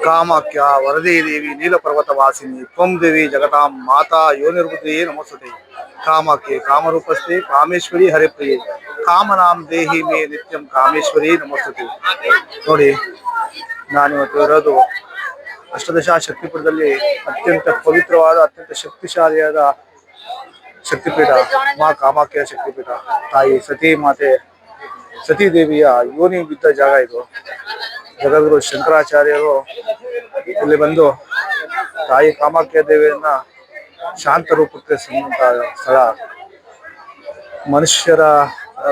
ಕಾಮಾಖ್ಯ ವರದೇ ದೇವಿ ನೀಲಪರ್ವತ ವಾಸಿನಿ ತ್ವಂ ದೇವಿ ಜಗತಾಂ ಮಾತಾ ಯೋನಿರ್ಬುದ್ಧಿ ನಮಸ್ತುತೆ. ಕಾಮಾಖ್ಯೆ ಕಾಮರೂಪಸ್ಥೆ ಕಾಮೇಶ್ವರಿ ಹರಿಪ್ರಿಯೆ ಕಾಮನಾಂ ದೇಹಿ ಮೇ ನಿತ್ಯಂ ಕಾಮೇಶ್ವರಿ ನಮಸ್ತುತೆ. ನೋಡಿ, ನಾನಿವತ್ತು ಇರೋದು ಅಷ್ಟದಶ ಶಕ್ತಿಪೀಠದಲ್ಲಿ ಅತ್ಯಂತ ಪವಿತ್ರವಾದ ಅತ್ಯಂತ ಶಕ್ತಿಶಾಲಿಯಾದ ಶಕ್ತಿಪೀಠ ಮಾ ಕಾಮಾಖ್ಯ ಶಕ್ತಿಪೀಠ. ತಾಯಿ ಸತಿ ಮಾತೆ ಸತೀದೇವಿಯ ಯೋನಿ ಬಿದ್ದ ಜಾಗ ಇದು. ಜಗದ್ಗುರು ಶಂಕರಾಚಾರ್ಯರು ಇಲ್ಲಿ ಬಂದು ತಾಯಿ ಕಾಮಾಖ್ಯ ದೇವಿಯನ್ನ ಶಾಂತ ರೂಪಕ್ಕೆ ಸಂಬಂಧ ಸ್ಥಳ. ಮನುಷ್ಯರ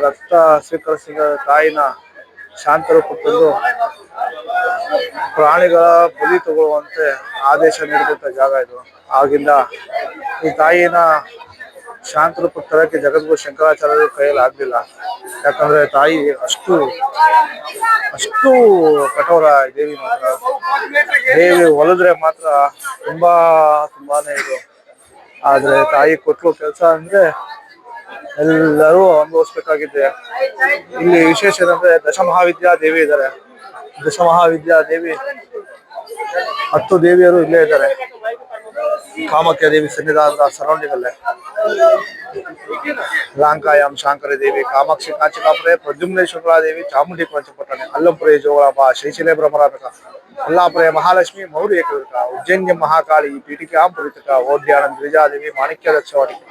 ರಕ್ತ ಸ್ವೀಕರಿಸಿದ ತಾಯಿನ ಶಾಂತ ರೂಪಕ್ಕೆ ತಂದು ಪ್ರಾಣಿಗಳ ಬಲಿ ತಗೊಳ್ಳುವಂತೆ ಆದೇಶ ನೀಡಿದಂತ ಜಾಗ ಇದು. ಆಗಿಂದ ಈ ತಾಯಿನ ಶಾಂತ ರೂಪಕ್ಕೆ ತರಕ್ಕೆ ಜಗದ್ಗುರು ಶಂಕರಾಚಾರ್ಯರ ಕೈಯಲ್ಲಿ ಆಗ್ಲಿಲ್ಲ. ಯಾಕಂದ್ರೆ ತಾಯಿ ಅಷ್ಟು ಕಠೋರ. ದೇವಿ ಒಲಿದ್ರೆ ಮಾತ್ರ ತುಂಬಾನೇ ಇದು. ಆದ್ರೆ ತಾಯಿ ಕೊಟ್ಟರು ಕೆಲಸ ಅಂದ್ರೆ ಎಲ್ಲರೂ ಅನುಭವಿಸ್ಬೇಕಾಗಿದೆ. ಇಲ್ಲಿ ವಿಶೇಷ ಏನಂದ್ರೆ ದಶಮಹಾವಿದ್ಯಾ ದೇವಿ ಇದ್ದಾರೆ. ದಶಮಹಾವಿದ್ಯಾ ದೇವಿ 10 ದೇವಿಯರು ಇಲ್ಲೇ ಇದ್ದಾರೆ ಕಾಮಾಖ್ಯ ದೇವಿ ಸನ್ನಿಧಾನದ ಸರೌಂಡಿಂಗ್ ಅಲ್ಲೇ. ಲಾಂಕಾಯಾಮ್ ಶಾಂಕರ ದೇವಿ, ಕಾಮಾಕ್ಷಿ ಕಾಚಿಕಾಪುರೆ, ಪ್ರದ್ಯುಮ್ನೇಶ್ವರ ದೇವಿ, ಚಾಮುಂಡಿ ಪಂಚಪಟ್ಟಣೆ, ಅಲ್ಲಂಪುರೆ ಜೋಗಳಮ್ಮ, ಶೈಶಿಲೆ ಬ್ರಹ್ಮರಾಧಕ, ಅಲ್ಲಾಪುರೆ ಮಹಾಲಕ್ಷ್ಮಿ, ಮೌರ್ಯ ಏಕವಿಕ, ಉಜ್ಜನ್ಯ ಮಹಾಕಾಳಿ, ಪೀಠಿಕಾಂ ಪುರಿತಕ, ಓಡ್ಯಾನಂದ ಗಿರಿಜಾದೇವಿ, ಮಾಣಿಕ್ಯ ದಕ್ಷವಾಟಿಕೆ,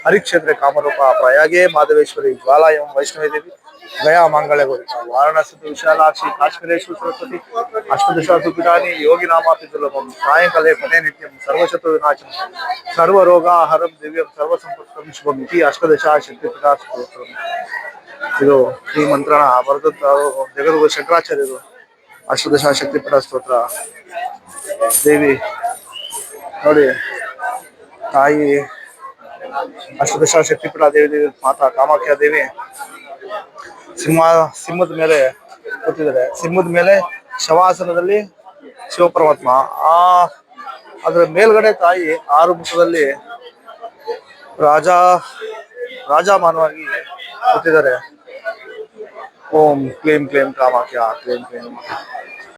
ಹರಿಕ್ಷೇತ್ರ ಕಾಮರೂಪ, ಪ್ರಯಾಗೆ ಮಾಧವೇಶ್ವರಿ, ಜ್ವಾಲಾಯಂ ವೈಷ್ಣವಿ ದೇವಿ, ಗಯಾ ಮಂಗಳ ಗೋರಿಕ, ವಾರಣಾಸಿ ವಿಶಾಲಾಕ್ಷಿ, ಕಾಶ್ಮೀರೇಶ್ವರ ಸರಸ್ವತಿ, ಅಷ್ಟದಶ ಸುಪೀಠಾನಿ ಯೋಗಿ ನಾಮಾಪಿ ದುರ್ಲಭಂ, ಸಾಯಂಕಾಲೇ ಪನೇ ನಿತ್ಯಂ, ಸರ್ವಶತ್ರು ವಿನಾಶಂ, ಸರ್ವರೋಗ ಹರಂ ದಿವ್ಯಂ, ಸರ್ವ ಸಂಪತ್ಕಂ ಶುಭಂ ಇತಿ ಅಷ್ಟದಶ ಶಕ್ತಿಪೀಠ ಸ್ತೋತ್ರ. ಇದು ಈ ಮಂತ್ರನ ಬರೆದಂತ ಜಗದ್ಗುರು ಶಂಕರಾಚಾರ್ಯರು. ಅಷ್ಟದಶ ಶಕ್ತಿಪೀಠ ಸ್ತೋತ್ರ. ದೇವಿ ನೋಡಿ, ತಾಯಿ ಅಷ್ಟದಶ ಶಕ್ತಿಪೀಠ ದೇವಿ ಮಾತಾ ಕಾಮಾಖ್ಯ ದೇವಿ ಸಿಂಹದ ಮೇಲೆ ಕೂತಿದ್ದಾರೆ. ಸಿಂಹದ ಮೇಲೆ ಶವಾಸನದಲ್ಲಿ ಶಿವಪರಮಾತ್ಮ. ಅದರ ಮೇಲ್ಗಡೆ ತಾಯಿ 6 ಮುಖದಲ್ಲಿ ರಾಜಮಾನವಾಗಿ ಕೂತಿದ್ದಾರೆ. ಓಂ ಕ್ಲೀಂ ಕ್ಲೀಂ ಕಾಮಾಖ್ಯ ಕ್ಲೀಂ ಕ್ಲೀಂ.